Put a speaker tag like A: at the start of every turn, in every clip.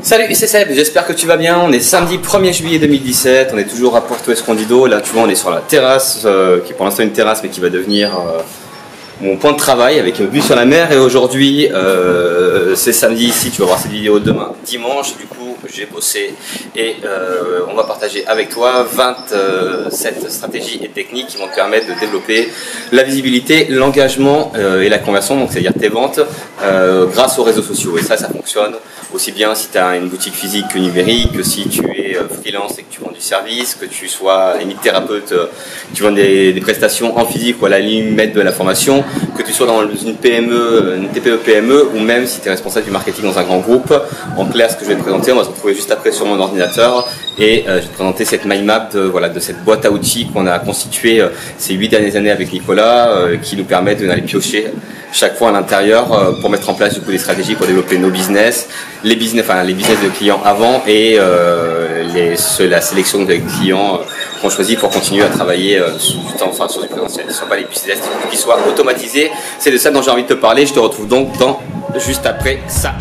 A: Salut, c'est Seb, j'espère que tu vas bien. On est samedi 1er juillet 2017, on est toujours à Porto Escondido. Là, tu vois, on est sur la terrasse, qui est pour l'instant une terrasse, mais qui va devenir mon point de travail avec vue sur la mer. Et aujourd'hui, c'est samedi ici, tu vas voir cette vidéo demain, dimanche. Du coup, j'ai bossé et on va partager avec toi 27 stratégies et techniques qui vont te permettre de développer la visibilité, l'engagement et la conversion, donc c'est-à-dire tes ventes, grâce aux réseaux sociaux. Et ça fonctionne aussi bien si tu as une boutique physique que numérique, que si tu es freelance et que tu vends du service, que tu sois limite thérapeute, tu vends des prestations en physique ou à la limite de la formation, que tu sois dans une PME, une TPE-PME, ou même si tu es responsable du marketing dans un grand groupe. En clair, ce que je vais te présenter, on va se retrouver juste après sur mon ordinateur et je vais te présenter cette mind map de cette boîte à outils qu'on a constituée ces 8 dernières années avec Nicolas, qui nous permet d'aller piocher chaque fois à l'intérieur pour mettre en place du coup des stratégies pour développer nos business, les business de clients avant et la sélection de clients qu'on choisit pour continuer à travailler sur du temps, sur du présentiel. Ce ne sont pas les business qui soient automatisés. C'est de ça dont j'ai envie de te parler. Je te retrouve donc juste après ça.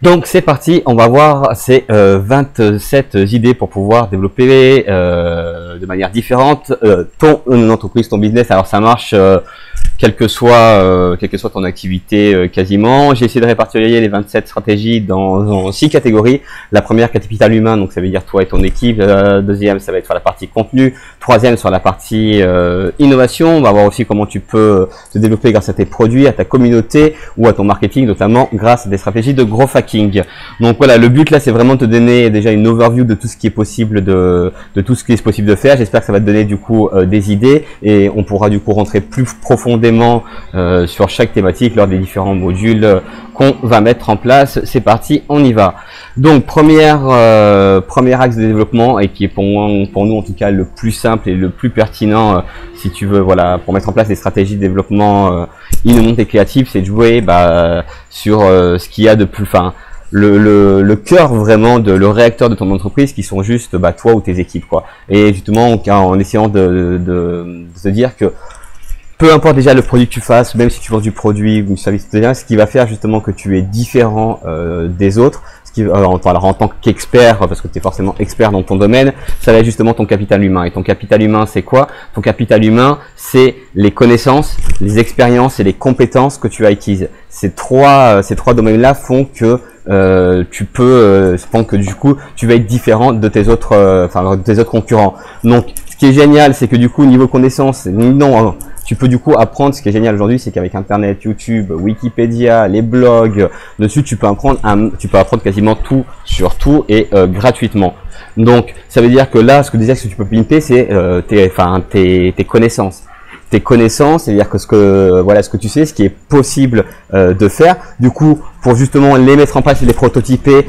A: Donc c'est parti, on va voir ces 27 idées pour pouvoir développer de manière différente ton entreprise, ton business. Alors ça marche quelle que soit ton activité quasiment. J'ai essayé de répartir les 27 stratégies dans 6 catégories. La première, capital humain, donc ça veut dire toi et ton équipe. La deuxième, ça va être sur la partie contenu. Troisième, sur la partie innovation. On va voir aussi comment tu peux te développer grâce à tes produits, à ta communauté ou à ton marketing, notamment grâce à des stratégies de growth hacking. Donc voilà, le but là, c'est vraiment de te donner déjà une overview de tout ce qui est possible de tout ce qui est possible de faire. J'espère que ça va te donner du coup des idées et on pourra du coup rentrer plus profondément sur chaque thématique lors des différents modules qu'on va mettre en place. C'est parti, on y va. Donc premier axe de développement et qui est pour nous en tout cas le plus simple et le plus pertinent si tu veux, voilà, pour mettre en place des stratégies de développement innovantes et créatives, c'est de jouer sur ce qu'il y a de plus le cœur vraiment le réacteur de ton entreprise qui sont juste toi ou tes équipes quoi. Et justement en essayant de se dire que peu importe déjà le produit que tu fasses, même si tu vends du produit ou du service, ce qui va faire justement que tu es différent des autres, en tant qu'expert, parce que tu es forcément expert dans ton domaine, ça va être justement ton capital humain. Et ton capital humain, c'est quoi? Ton capital humain, c'est les connaissances, les expériences et les compétences que tu acquises. Ces trois domaines-là font que tu peux, je pense que du coup, tu vas être différent de tes autres concurrents. Donc, ce qui est génial, c'est que du coup, niveau connaissances, tu peux du coup apprendre. Ce qui est génial aujourd'hui, c'est qu'avec Internet, YouTube, Wikipédia, les blogs, dessus, tu peux apprendre quasiment tout sur tout et gratuitement. Donc, ça veut dire que là, ce que tu peux pimper, c'est tes connaissances. Tes connaissances, c'est-à-dire que ce que tu sais, ce qui est possible de faire. Du coup, pour justement les mettre en place et les prototyper,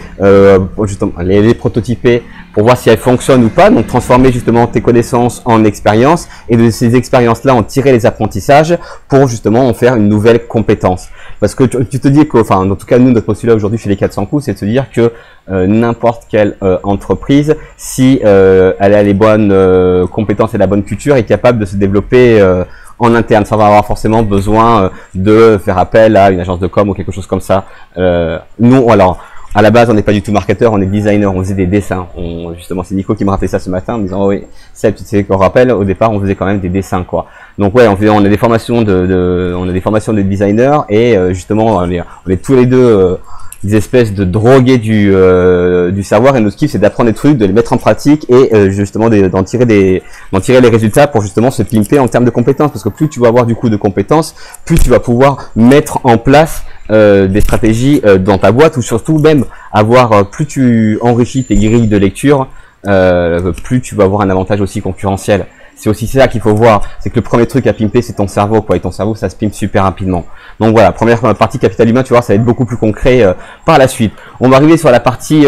A: pour voir si elles fonctionnent ou pas. Donc transformer justement tes connaissances en expériences et de ces expériences-là en tirer les apprentissages pour justement en faire une nouvelle compétence. Parce que tu te dis que, en tout cas nous, notre postulat aujourd'hui chez les 400 coups, c'est de se dire que n'importe quelle entreprise, si elle a les bonnes compétences et la bonne culture, est capable de se développer en interne, sans avoir forcément besoin de faire appel à une agence de com ou quelque chose comme ça. Nous, alors, à la base, on n'est pas du tout marketeur, on est designer, on faisait des dessins. Justement, c'est Nico qui me rappelait ça ce matin en me disant, oh oui, ça, tu sais qu'on rappelle, au départ, on faisait quand même des dessins, quoi. Donc ouais, on a des formations de designer et justement, on est tous les deux des espèces de drogués du savoir, et notre kiff c'est d'apprendre des trucs, de les mettre en pratique et justement d'en tirer les résultats pour justement se pimper en termes de compétences, parce que plus tu vas avoir du coup de compétences, plus tu vas pouvoir mettre en place des stratégies dans ta boîte, ou surtout même plus tu enrichis tes grilles de lecture, plus tu vas avoir un avantage aussi concurrentiel. c'est aussi ça qu'il faut voir, c'est que le premier truc à pimper, c'est ton cerveau, quoi, et ton cerveau, ça se pimpe super rapidement. Donc voilà, première partie capital humain, tu vois, ça va être beaucoup plus concret par la suite. On va arriver sur la partie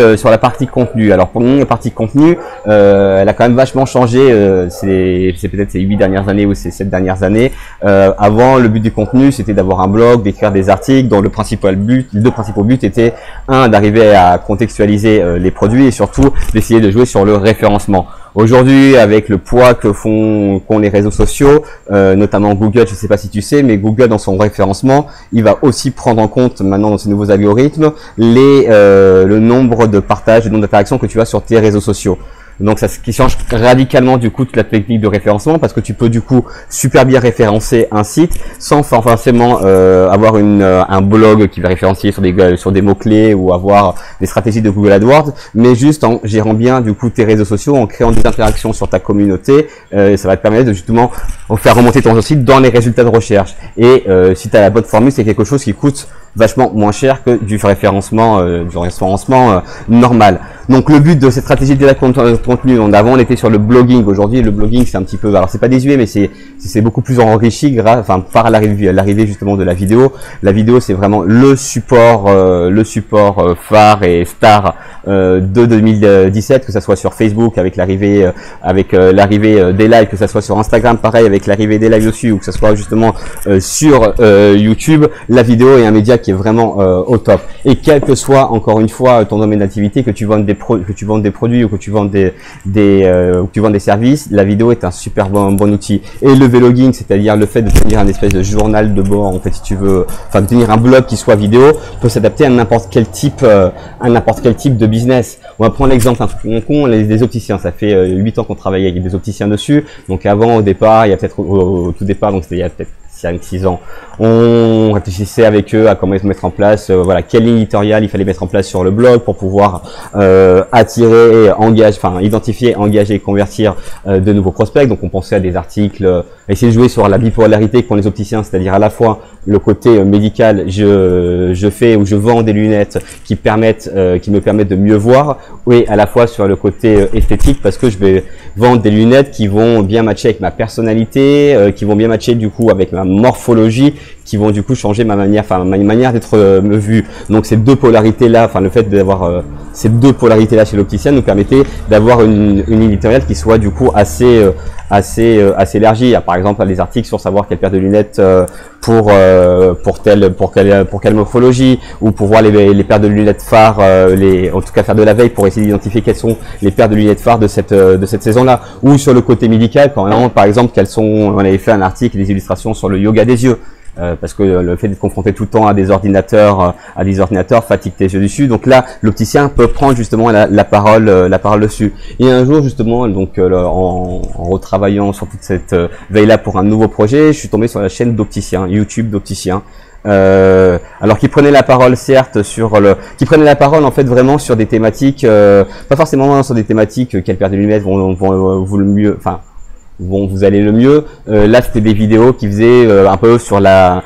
A: contenu. Alors pour nous, la partie contenu, elle a quand même vachement changé. C'est peut-être ces 8 dernières années ou ces 7 dernières années. Avant, le but du contenu, c'était d'avoir un blog, d'écrire des articles, dont les deux principaux buts étaient d'arriver à contextualiser les produits et surtout d'essayer de jouer sur le référencement. Aujourd'hui, avec le poids qu'ont les réseaux sociaux, notamment Google, je ne sais pas si tu sais, mais Google dans son référencement, il va aussi prendre en compte maintenant dans ses nouveaux algorithmes le nombre de partages, le nombre d'interactions que tu as sur tes réseaux sociaux. Donc ça, ce qui change radicalement du coup toute la technique de référencement, parce que tu peux du coup super bien référencer un site sans forcément avoir un blog qui va référencier sur des mots-clés ou avoir des stratégies de Google AdWords, mais juste en gérant bien du coup tes réseaux sociaux, en créant des interactions sur ta communauté, ça va te permettre de justement faire remonter ton site dans les résultats de recherche. Et si tu as la bonne formule, c'est quelque chose qui coûte vachement moins cher que du référencement normal. Donc le but de cette stratégie de contenu, avant on était sur le blogging. Aujourd'hui le blogging c'est un petit peu, alors c'est pas désuet, mais c'est beaucoup plus enrichi par l'arrivée justement de la vidéo. La vidéo c'est vraiment le support phare et star de 2017, que ça soit sur Facebook avec l'arrivée des lives, que ça soit sur Instagram pareil avec l'arrivée des lives dessus, ou que ça soit justement sur YouTube. La vidéo est un média qui est vraiment au top. Et quel que soit encore une fois ton domaine d'activité, que tu vendes des produits ou que tu vendes des services, la vidéo est un super bon outil. Et le vlogging, c'est-à-dire le fait de tenir un espèce de journal de bord, en fait, si tu veux, enfin de tenir un blog qui soit vidéo, peut s'adapter à n'importe quel type de business. On va prendre l'exemple un truc con, les opticiens. Ça fait 8 ans qu'on travaille avec des opticiens dessus. Donc avant, au départ, il y a peut-être au tout départ, donc c'était il y a peut-être 5-6 ans, on réfléchissait avec eux à comment se mettre en place, quelle ligne éditoriale il fallait mettre en place sur le blog pour pouvoir attirer, identifier, engager et convertir de nouveaux prospects. Donc on pensait à des articles, essayer de jouer sur la bipolarité qu'ont les opticiens, c'est-à-dire à la fois le côté médical, je vends des lunettes qui me permettent de mieux voir, et à la fois sur le côté esthétique, parce que je vais vendre des lunettes qui vont bien matcher avec ma personnalité, qui vont bien matcher du coup avec ma morphologie, qui vont du coup changer ma manière d'être vue. Donc ces deux polarités là, le fait d'avoir ces deux polarités là chez l'opticien nous permettait d'avoir une ligne éditoriale qui soit du coup assez élargie. Il y a par exemple des articles sur savoir quelle paire de lunettes pour quelle morphologie, ou pour voir les paires de lunettes phares, en tout cas faire de la veille pour essayer d'identifier quelles sont les paires de lunettes phares de cette saison-là, ou sur le côté médical, par exemple on avait fait un article, des illustrations sur le yoga des yeux. Parce que le fait d'être confronté tout le temps à des ordinateurs fatigue tes yeux dessus. Donc là, l'opticien peut prendre justement la parole dessus. Et un jour justement, donc en retravaillant sur toute cette veille-là pour un nouveau projet, je suis tombé sur la chaîne d'opticien, YouTube d'opticien. Alors qui prenait la parole certes qui prenait la parole en fait vraiment sur des thématiques, pas forcément sur des thématiques quelle paire de lunettes vont vous le mieux, vous allez le mieux. Là c'était des vidéos qui faisaient un peu sur le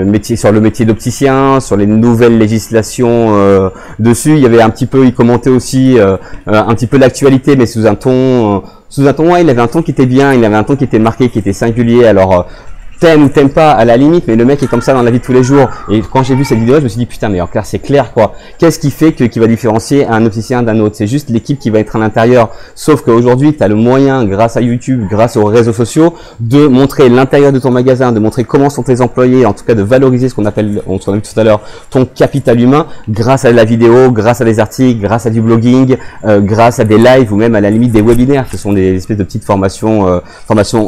A: métier d'opticien, sur les nouvelles législations dessus. Il y avait il commentait aussi un petit peu l'actualité, mais sous un ton il avait un ton qui était bien, il avait un ton qui était marqué, qui était singulier. Alors t'aimes ou t'aimes pas à la limite, mais le mec est comme ça dans la vie de tous les jours. Et quand j'ai vu cette vidéo, je me suis dit putain, mais alors clair, c'est clair quoi. Qu'est-ce qui fait qui va différencier un opticien d'un autre? C'est juste l'équipe qui va être à l'intérieur. Sauf qu'aujourd'hui, tu as le moyen, grâce à YouTube, grâce aux réseaux sociaux, de montrer l'intérieur de ton magasin, de montrer comment sont tes employés, en tout cas de valoriser ce qu'on a vu tout à l'heure, ton capital humain, grâce à la vidéo, grâce à des articles, grâce à du blogging, grâce à des lives ou même à la limite des webinaires. Ce sont des espèces de petites formations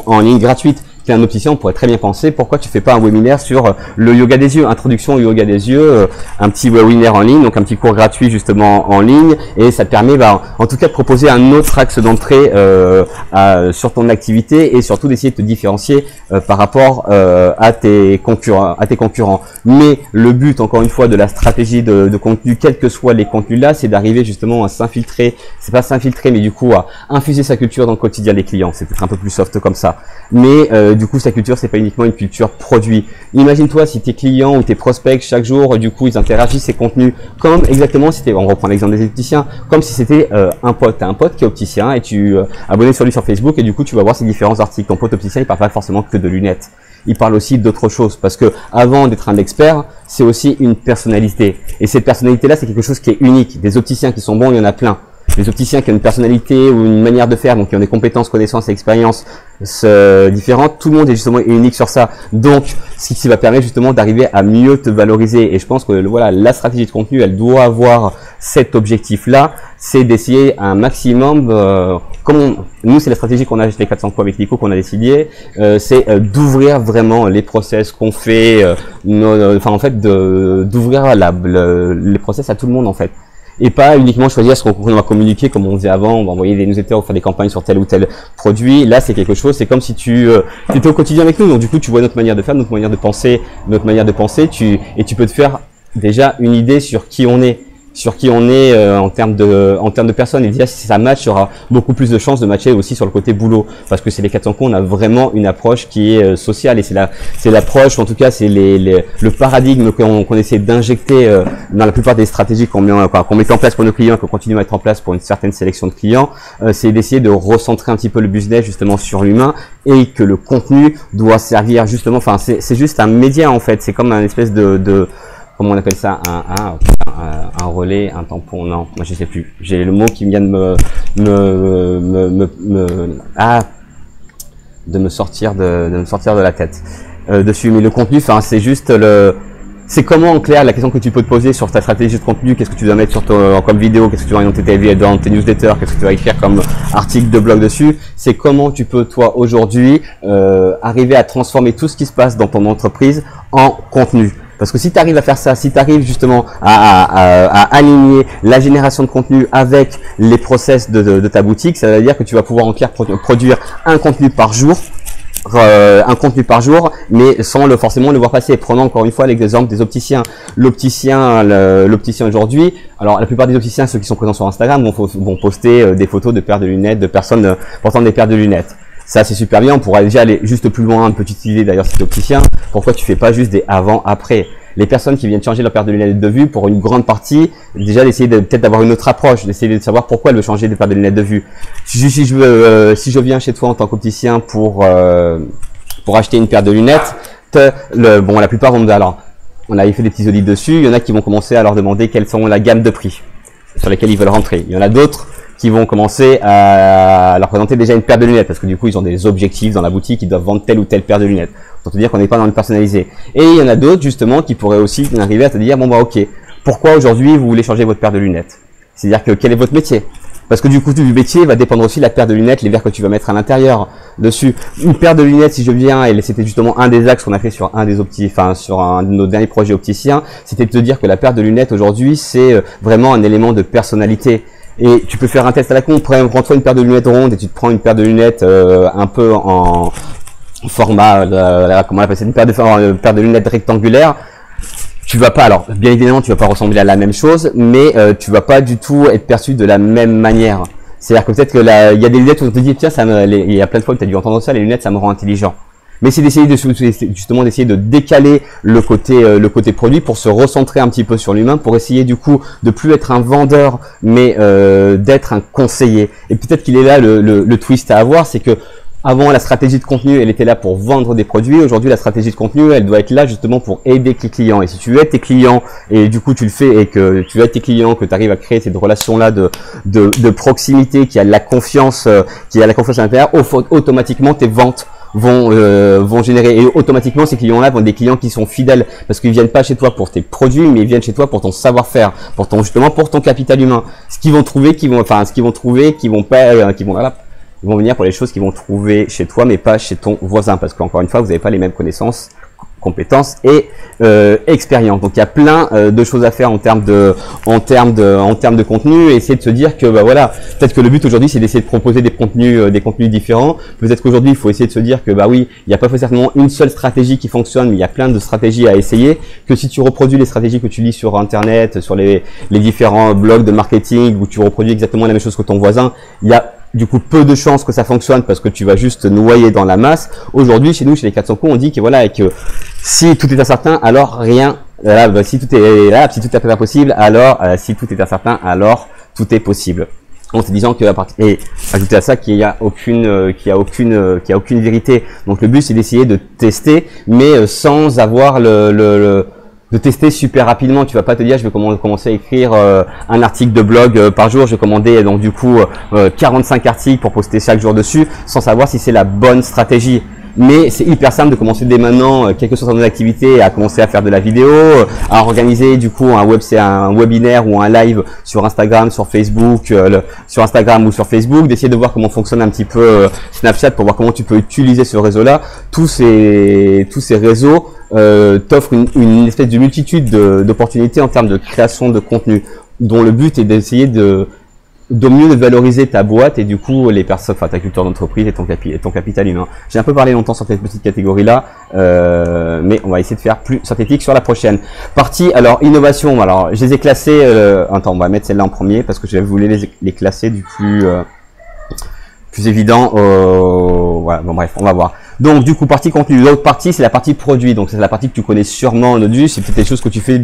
A: en ligne gratuites. Un opticien, on pourrait très bien penser, pourquoi tu fais pas un webinaire sur le yoga des yeux, introduction au yoga des yeux, un petit webinaire en ligne, donc un petit cours gratuit justement en ligne, et ça te permet en tout cas de proposer un autre axe d'entrée sur ton activité, et surtout d'essayer de te différencier par rapport à tes concurrents. Mais le but, encore une fois, de la stratégie de contenu, quels que soient les contenus là, c'est d'arriver justement à s'infiltrer, c'est pas s'infiltrer, mais du coup à infuser sa culture dans le quotidien des clients. C'est peut-être un peu plus soft comme ça, mais du coup sa culture c'est pas uniquement une culture produit. Imagine-toi si tes clients ou tes prospects chaque jour du coup ils interagissent ces contenus comme exactement si on reprend l'exemple des opticiens, comme si c'était un pote. T'as un pote qui est opticien et tu abonnes sur lui sur Facebook et du coup tu vas voir ses différents articles. Ton pote opticien il parle pas forcément que de lunettes. Il parle aussi d'autres choses parce que avant d'être un expert, c'est aussi une personnalité. Et cette personnalité-là, c'est quelque chose qui est unique. Des opticiens qui sont bons, il y en a plein. Les opticiens qui ont une personnalité ou une manière de faire, donc qui ont des compétences, connaissances et expériences différentes, tout le monde est justement unique sur ça. Donc, ce qui va permettre justement d'arriver à mieux te valoriser. Et je pense que voilà, la stratégie de contenu, elle doit avoir cet objectif-là, c'est d'essayer un maximum. Nous, c'est la stratégie qu'on a chez 400 Pro avec Nico qu'on a décidé, c'est d'ouvrir vraiment les process qu'on fait, en fait, d'ouvrir les process à tout le monde en fait. Et pas uniquement choisir ce qu'on va communiquer comme on faisait avant, on va envoyer des newsletters ou faire des campagnes sur tel ou tel produit. Là, c'est quelque chose, c'est comme si tu étais au quotidien avec nous. Donc du coup, tu vois notre manière de faire, notre manière de penser, et tu peux te faire déjà une idée sur qui on est. En termes de personnes, et déjà si ça match, il y aura beaucoup plus de chances de matcher aussi sur le côté boulot, parce que c'est les 400 coups, on a vraiment une approche qui est sociale, et c'est l'approche, en tout cas c'est le paradigme qu'on essaie d'injecter dans la plupart des stratégies qu'on met en place pour nos clients, qu'on continue à mettre en place pour une certaine sélection de clients, c'est d'essayer de recentrer un petit peu le business justement sur l'humain, et que le contenu doit servir justement, c'est juste un média en fait, c'est comme un espèce de comment on appelle ça, un relais, un tampon, non, moi je sais plus. J'ai le mot qui vient de me sortir de la tête dessus. Mais le contenu, c'est juste c'est comment en clair la question que tu peux te poser sur ta stratégie de contenu, qu'est-ce que tu dois mettre sur comme vidéo, qu'est-ce que tu vas orienter dans tes newsletters, qu'est-ce que tu vas écrire comme article de blog dessus, c'est comment tu peux toi aujourd'hui arriver à transformer tout ce qui se passe dans ton entreprise en contenu. Parce que si tu arrives à faire ça, si tu arrives justement à aligner la génération de contenu avec les process de ta boutique, ça veut dire que tu vas pouvoir en clair produire un contenu par jour, mais sans forcément le voir passer. Prenons encore une fois l'exemple des opticiens. L'opticien aujourd'hui, alors la plupart des opticiens, ceux qui sont présents sur Instagram, vont poster des photos de paires de lunettes, de personnes portant des paires de lunettes. Ça c'est super bien, on pourra déjà aller juste plus loin, une petite idée d'ailleurs si tu es opticien, pourquoi tu fais pas juste des avant-après. Les personnes qui viennent changer leur paire de lunettes de vue, pour une grande partie, déjà d'essayer peut-être d'avoir une autre approche, d'essayer de savoir pourquoi elle veut changer de paire de lunettes de vue. Si je viens chez toi en tant qu'opticien pour acheter une paire de lunettes, la plupart vont me dire, alors, on avait fait des petits audits dessus, il y en a qui vont commencer à leur demander quelles sont la gamme de prix sur lesquelles ils veulent rentrer. Il y en a d'autres qui vont commencer à leur présenter déjà une paire de lunettes, parce que du coup ils ont des objectifs dans la boutique, ils doivent vendre telle ou telle paire de lunettes. Pour te dire qu'on n'est pas dans le personnalisé. Et il y en a d'autres justement qui pourraient aussi arriver à te dire, bon bah ok, pourquoi aujourd'hui vous voulez changer votre paire de lunettes? C'est-à-dire que quel est votre métier? Parce que du coup du métier va dépendre aussi de la paire de lunettes, les verres que tu vas mettre à l'intérieur dessus. Une paire de lunettes, si je viens, et c'était justement un des axes qu'on a fait sur sur un de nos derniers projets opticiens, c'était de te dire que la paire de lunettes aujourd'hui c'est vraiment un élément de personnalité. Et tu peux faire un test à la con, prends-toi une paire de lunettes rondes et tu te prends une paire de lunettes un peu en format, comment on appelle ça, une paire de lunettes rectangulaires. Tu vas pas, alors bien évidemment tu vas pas ressembler à la même chose, mais tu vas pas du tout être perçu de la même manière. C'est-à-dire que peut-être que il y a des lunettes où on te dit tiens, il y a plein de fois que tu as dû entendre ça, les lunettes ça me rend intelligent. Mais c'est d'essayer de décaler le côté produit pour se recentrer un petit peu sur l'humain, pour essayer du coup de plus être un vendeur, mais d'être un conseiller. Et peut-être qu'il est là le twist à avoir, c'est que avant la stratégie de contenu, elle était là pour vendre des produits. Aujourd'hui, la stratégie de contenu, elle doit être là justement pour aider tes clients. Et si tu aides tes clients et du coup tu le fais et que tu aides tes clients, que tu arrives à créer cette relation-là de proximité, qui a la confiance, à l'intérieur, automatiquement tes ventes vont générer, et automatiquement ces clients-là vont être des clients qui sont fidèles parce qu'ils viennent pas chez toi pour tes produits, mais ils viennent chez toi pour ton savoir-faire, pour ton capital humain. Ils vont venir pour les choses qu'ils vont trouver chez toi, mais pas chez ton voisin, parce qu'encore une fois, vous n'avez pas les mêmes connaissances, compétences et expérience. Donc il y a plein de choses à faire en termes de contenu, et essayer de se dire que voilà, peut-être que le but aujourd'hui c'est d'essayer de proposer des contenus différents. Peut-être qu'aujourd'hui il faut essayer de se dire que oui, il n'y a pas forcément une seule stratégie qui fonctionne, mais il y a plein de stratégies à essayer. Que si tu reproduis les stratégies que tu lis sur internet, sur les différents blogs de marketing, où tu reproduis exactement la même chose que ton voisin, il y a du coup peu de chances que ça fonctionne parce que tu vas juste noyer dans la masse. Aujourd'hui, chez nous, chez les 400 coups, on dit que voilà, et que si tout est incertain, alors rien. Là, bah, si tout est là, si tout est impossible, alors si tout est incertain, alors tout est possible. En se disant que et ajouter à ça qu'il y a aucune vérité. Donc le but c'est d'essayer de tester, mais sans avoir de tester super rapidement. Tu vas pas te dire je vais commencer à écrire un article de blog par jour. Je vais commander donc du coup 45 articles pour poster chaque jour dessus, sans savoir si c'est la bonne stratégie. Mais c'est hyper simple de commencer dès maintenant, quelle que soit ton activité, à commencer à faire de la vidéo, à organiser du coup un webinaire ou un live sur Instagram, sur Facebook, sur Instagram ou sur Facebook, d'essayer de voir comment fonctionne un petit peu Snapchat pour voir comment tu peux utiliser ce réseau-là. Tous ces réseaux t'offrent une espèce de multitude d'opportunités en termes de création de contenu, dont le but est d'essayer de mieux de valoriser ta boîte et du coup les personnes, enfin ta culture d'entreprise et ton capital humain. J'ai un peu parlé longtemps sur cette petite catégorie là, mais on va essayer de faire plus synthétique sur la prochaine partie. Alors innovation, alors je les ai classés, attends, on va mettre celle-là en premier parce que je voulais les classer du plus évident. Voilà, bon bref, on va voir. Donc du coup partie contenu, l'autre partie c'est la partie produit, donc c'est la partie que tu connais sûrement en audio, c'est peut-être des choses que tu fais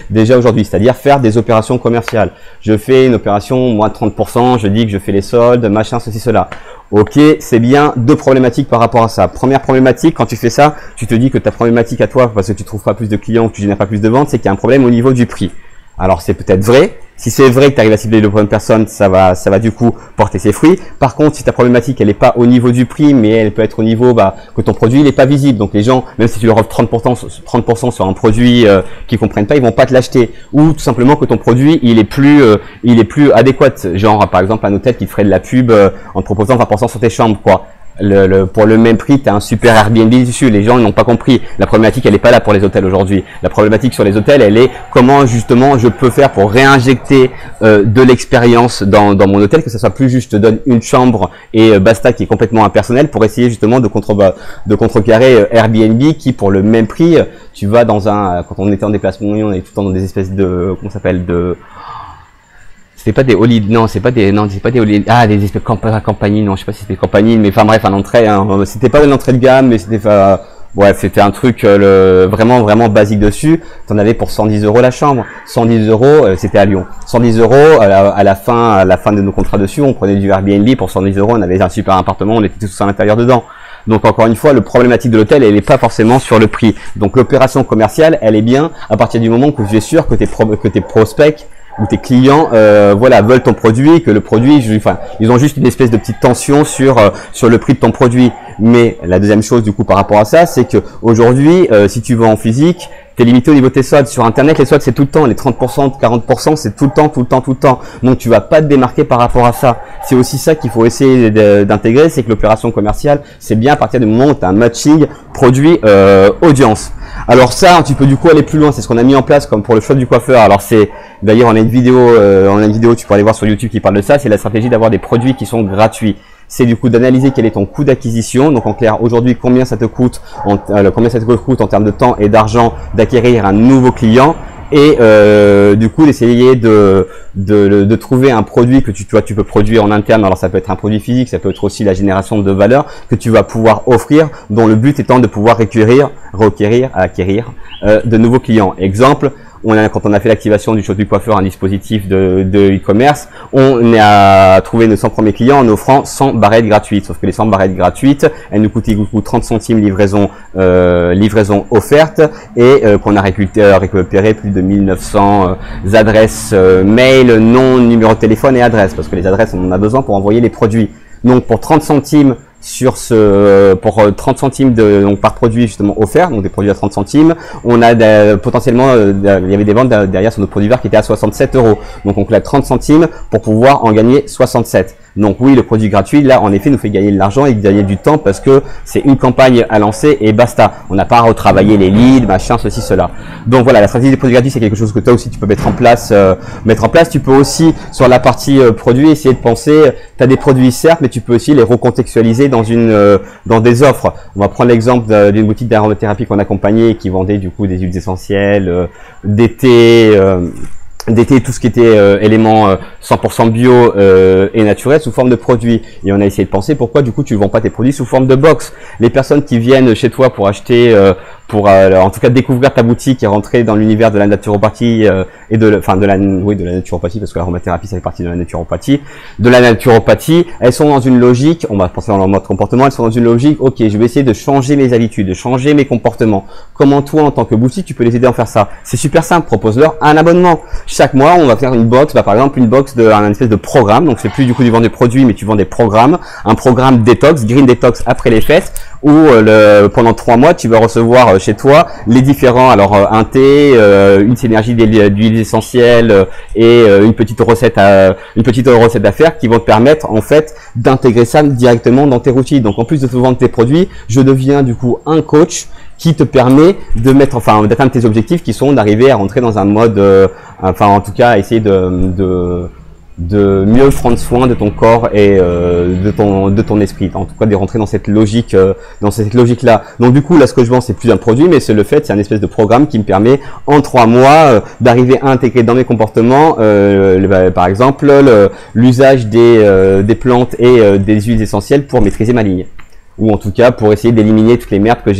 A: déjà aujourd'hui, c'est-à-dire faire des opérations commerciales. Je fais une opération moins 30%, je dis que je fais les soldes, machin, ceci, cela. Ok, c'est bien. Deux problématiques par rapport à ça. Première problématique, quand tu fais ça, tu te dis que ta problématique à toi, parce que tu trouves pas plus de clients, que tu génères pas plus de ventes, c'est qu'il y a un problème au niveau du prix. Alors c'est peut-être vrai. Si c'est vrai que tu arrives à cibler le bonne personne, ça va du coup porter ses fruits. Par contre, si ta problématique elle est pas au niveau du prix, mais elle peut être au niveau que ton produit il est pas visible. Donc les gens, même si tu leur offres 30% sur un produit qu'ils comprennent pas, ils vont pas te l'acheter. Ou tout simplement que ton produit il est plus adéquat. Genre par exemple un hôtel qui te ferait de la pub en te proposant 20% sur tes chambres, quoi. Pour le même prix, tu as un super Airbnb dessus. Les gens n'ont pas compris. La problématique, elle n'est pas là pour les hôtels aujourd'hui. La problématique sur les hôtels, elle est comment justement je peux faire pour réinjecter de l'expérience dans mon hôtel, que ça soit plus juste je te donne une chambre et basta qui est complètement impersonnel, pour essayer justement de contrecarrer Airbnb qui pour le même prix, tu vas dans quand on était en déplacement, on est tout le temps dans des espèces de comment ça s'appelle c'était pas des holidays, non, c'est pas des holidays, des espèces de compagnie, non, je sais pas si c'était compagnie, mais enfin bref, c'était pas une entrée de gamme, mais c'était bref, c'était un truc vraiment basique dessus. T'en avais pour 110 € la chambre. 110 €, c'était à Lyon. 110 € à la fin de nos contrats dessus, on prenait du Airbnb pour 110 €, on avait un super appartement, on était tous à l'intérieur dedans. Donc encore une fois, le problématique de l'hôtel, elle n'est pas forcément sur le prix. Donc l'opération commerciale, elle est bien à partir du moment que tu es sûr que tes prospects ou tes clients veulent ton produit, que le produit, ils ont juste une espèce de petite tension sur le prix de ton produit. Mais la deuxième chose du coup par rapport à ça, c'est que aujourd'hui, si tu vends en physique, t'es limité au niveau de tes soldes. Sur internet, les soldes c'est tout le temps, les 30%, 40%, c'est tout le temps. Donc tu vas pas te démarquer par rapport à ça. C'est aussi ça qu'il faut essayer d'intégrer, c'est que l'opération commerciale, c'est bien à partir du moment où tu as un matching produit audience. Alors ça, tu peux du coup aller plus loin, c'est ce qu'on a mis en place comme pour le choix du coiffeur. Alors c'est d'ailleurs on a une vidéo, tu peux aller voir sur YouTube qui parle de ça, c'est la stratégie d'avoir des produits qui sont gratuits. C'est du coup d'analyser quel est ton coût d'acquisition. Donc en clair, aujourd'hui, combien ça te coûte en termes de temps et d'argent d'acquérir un nouveau client. Et du coup d'essayer de trouver un produit que tu peux produire en interne. Alors ça peut être un produit physique, ça peut être aussi la génération de valeur que tu vas pouvoir offrir, dont le but étant de pouvoir acquérir de nouveaux clients. Exemple, quand on a fait l'activation du choix du coiffeur, un dispositif de e-commerce, on a trouvé nos 100 premiers clients en offrant 100 barrettes gratuites. Sauf que les 100 barrettes gratuites, elles nous coûtent 30 centimes livraison offerte et qu'on a récupéré plus de 1900 adresses mail, nom, numéro de téléphone et adresse, parce que les adresses on en a besoin pour envoyer les produits. Donc pour 30 centimes donc par produit justement offert, donc des produits à 30 centimes, on a potentiellement il y avait des ventes derrière sur notre produit VAR qui étaient à 67 €. Donc on claque 30 centimes pour pouvoir en gagner 67. Donc oui, le produit gratuit là en effet nous fait gagner de l'argent et gagner du temps parce que c'est une campagne à lancer et basta. On n'a pas à retravailler les leads, machin, ceci, cela. Donc voilà, la stratégie des produits gratuits c'est quelque chose que toi aussi tu peux mettre en place. Tu peux aussi sur la partie produit essayer de penser, tu as des produits certes, mais tu peux aussi les recontextualiser dans des offres. On va prendre l'exemple d'une boutique d'aromathérapie qu'on accompagnait qui vendait du coup des huiles essentielles, des thés, d'été tout ce qui était éléments 100% bio et naturel sous forme de produits. Et on a essayé de penser pourquoi du coup tu ne vends pas tes produits sous forme de box. Les personnes qui viennent chez toi pour acheter, en tout cas découvrir ta boutique et rentrer dans l'univers de la naturopathie et de la naturopathie, parce que l'aromathérapie ça fait partie de la naturopathie. De la naturopathie, elles sont dans une logique, on va penser dans leur mode comportement, elles sont dans une logique, ok, je vais essayer de changer mes habitudes, de changer mes comportements. Comment toi en tant que boutique tu peux les aider à en faire ça? C'est super simple, propose-leur un abonnement. Chaque mois, on va faire une box, par exemple une box un espèce de programme. Donc c'est plus du coup tu vends des produits, mais tu vends des programmes. Un programme détox, green detox après les fêtes, où pendant 3 mois, tu vas recevoir chez toi les différents, un thé, une synergie d'huiles essentielles et une petite recette à faire qui vont te permettre en fait d'intégrer ça directement dans tes routines. Donc en plus de te vendre tes produits, je deviens du coup un coach qui te permet de d'atteindre tes objectifs qui sont d'arriver à rentrer dans un mode, en tout cas, essayer de mieux prendre soin de ton corps et de ton esprit. En tout cas, de rentrer dans cette logique, là. Donc du coup, là, ce que je vends, c'est plus un produit, mais c'est un espèce de programme qui me permet en 3 mois d'arriver à intégrer dans mes comportements, par exemple, l'usage des plantes et des huiles essentielles pour maîtriser ma ligne, ou en tout cas pour essayer d'éliminer toutes les merdes que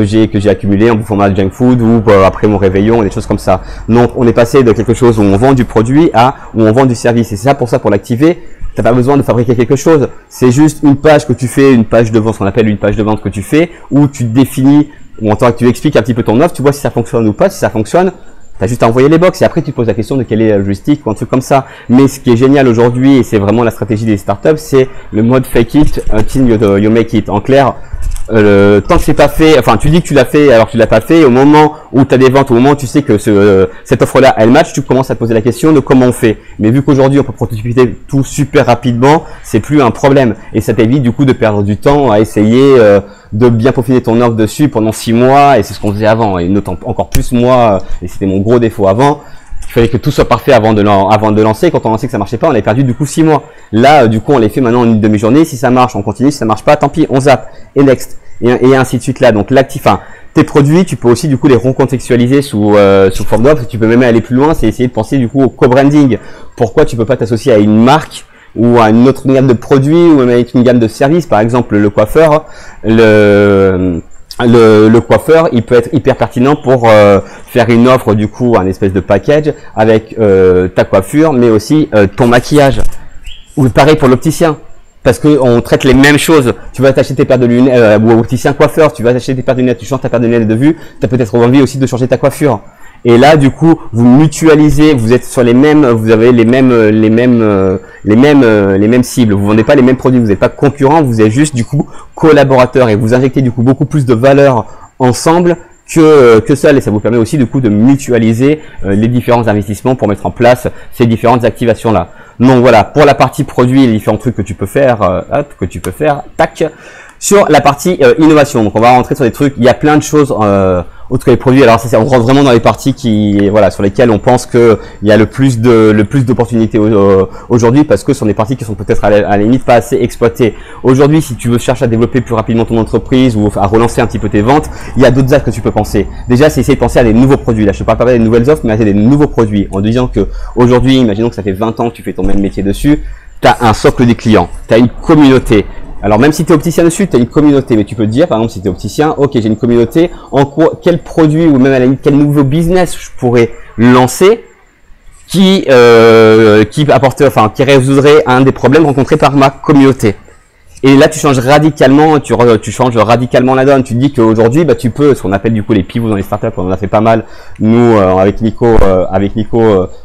A: j'ai accumulé en bouffant mal de junk food ou après mon réveillon et des choses comme ça. Donc on est passé de quelque chose où on vend du produit à où on vend du service. Et c'est ça pour l'activer, t'as pas besoin de fabriquer quelque chose. C'est juste une page que tu fais, une page de vente, ce qu'on appelle une page de vente que tu fais, où tu définis, ou en tant que tu expliques un petit peu ton offre, tu vois si ça fonctionne ou pas. Si ça fonctionne, t'as juste à envoyer les box et après tu te poses la question de quelle est la logistique ou un truc comme ça. Mais ce qui est génial aujourd'hui, et c'est vraiment la stratégie des startups, c'est le mode fake it until you make it. En clair, tant que c'est pas fait, tu dis que tu l'as fait alors que tu l'as pas fait, et au moment où tu as des ventes, au moment où tu sais que cette offre-là elle match, tu commences à te poser la question de comment on fait. Mais vu qu'aujourd'hui on peut prototyper tout super rapidement, c'est plus un problème et ça t'évite du coup de perdre du temps à essayer de bien peaufiner ton offre dessus pendant 6 mois, et c'est ce qu'on faisait avant, et encore plus moi, et c'était mon gros défaut avant. Il fallait que tout soit parfait avant de lancer. Quand on lançait que ça marchait pas, on avait perdu du coup 6 mois. Là, du coup, on les fait maintenant en une demi-journée. Si ça marche, on continue. Si ça marche pas, tant pis, on zappe et next et ainsi de suite là. Donc tes produits, tu peux aussi du coup les recontextualiser sous forme d'offre. Tu peux même aller plus loin, c'est essayer de penser du coup au co-branding. Pourquoi tu peux pas t'associer à une marque ou à une autre gamme de produits ou même avec une gamme de services, par exemple le coiffeur, le coiffeur, il peut être hyper pertinent pour faire une offre, du coup, un espèce de package avec ta coiffure, mais aussi ton maquillage. Ou pareil pour l'opticien, parce que on traite les mêmes choses. Tu vas t'acheter tes paires de lunettes, ou opticien coiffeur, tu vas t'acheter tes paires de lunettes, tu changes ta paire de lunettes de vue, tu as peut-être envie aussi de changer ta coiffure. Et là, du coup, vous mutualisez, vous êtes sur vous avez les mêmes cibles. Vous vendez pas les mêmes produits, vous n'êtes pas concurrents, vous êtes juste, du coup, collaborateurs, et vous injectez, du coup, beaucoup plus de valeur ensemble que seul. Et ça vous permet aussi, du coup, de mutualiser les différents investissements pour mettre en place ces différentes activations-là. Donc voilà, pour la partie produit, les différents trucs que tu peux faire, tac. Sur la partie innovation, donc on va rentrer sur des trucs, il y a plein de choses autres que les produits. Alors ça, on rentre vraiment dans les parties sur lesquelles on pense que il y a le plus d'opportunités aujourd'hui, parce que ce sont des parties qui sont peut-être à la limite pas assez exploitées. Aujourd'hui, si tu veux chercher à développer plus rapidement ton entreprise ou à relancer un petit peu tes ventes, il y a d'autres axes que tu peux penser. Déjà, c'est essayer de penser à des nouveaux produits. Là, je ne parle pas des nouvelles offres, mais à des nouveaux produits. En disant que aujourd'hui, imaginons que ça fait 20 ans que tu fais ton même métier dessus, tu as un socle des clients, tu as une communauté. Alors même si tu es opticien dessus, tu as une communauté, mais tu peux te dire, par exemple, si tu es opticien, ok, j'ai une communauté, quel produit ou même à la limite quel nouveau business je pourrais lancer qui résoudrait un des problèmes rencontrés par ma communauté. Et là, tu changes radicalement, tu changes radicalement la donne. Tu te dis qu'aujourd'hui, tu peux, ce qu'on appelle du coup les pivots dans les startups, on en a fait pas mal, nous, avec Nico,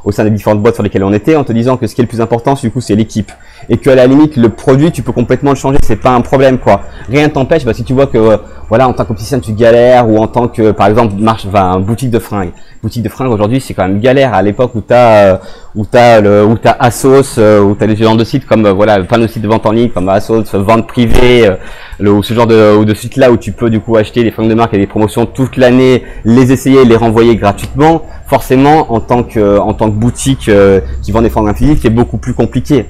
A: au sein des différentes boîtes sur lesquelles on était, en te disant que ce qui est le plus important, du coup, c'est l'équipe. Et qu'à la limite, le produit, tu peux complètement le changer, c'est pas un problème, quoi. Rien ne t'empêche, si tu vois que, en tant qu'opticien, tu galères, ou en tant que, par exemple, boutique de fringues. Boutique de fringues, aujourd'hui, c'est quand même galère. À l'époque où t'as Asos, où t'as des genres de sites comme, plein de sites de vente en ligne, comme Asos, vente privée, ou ce genre de sites là où tu peux, du coup, acheter des fringues de marque et des promotions toute l'année, les essayer, les renvoyer gratuitement. Forcément, en tant que boutique, qui vend des fringues physiques, c'est beaucoup plus compliqué.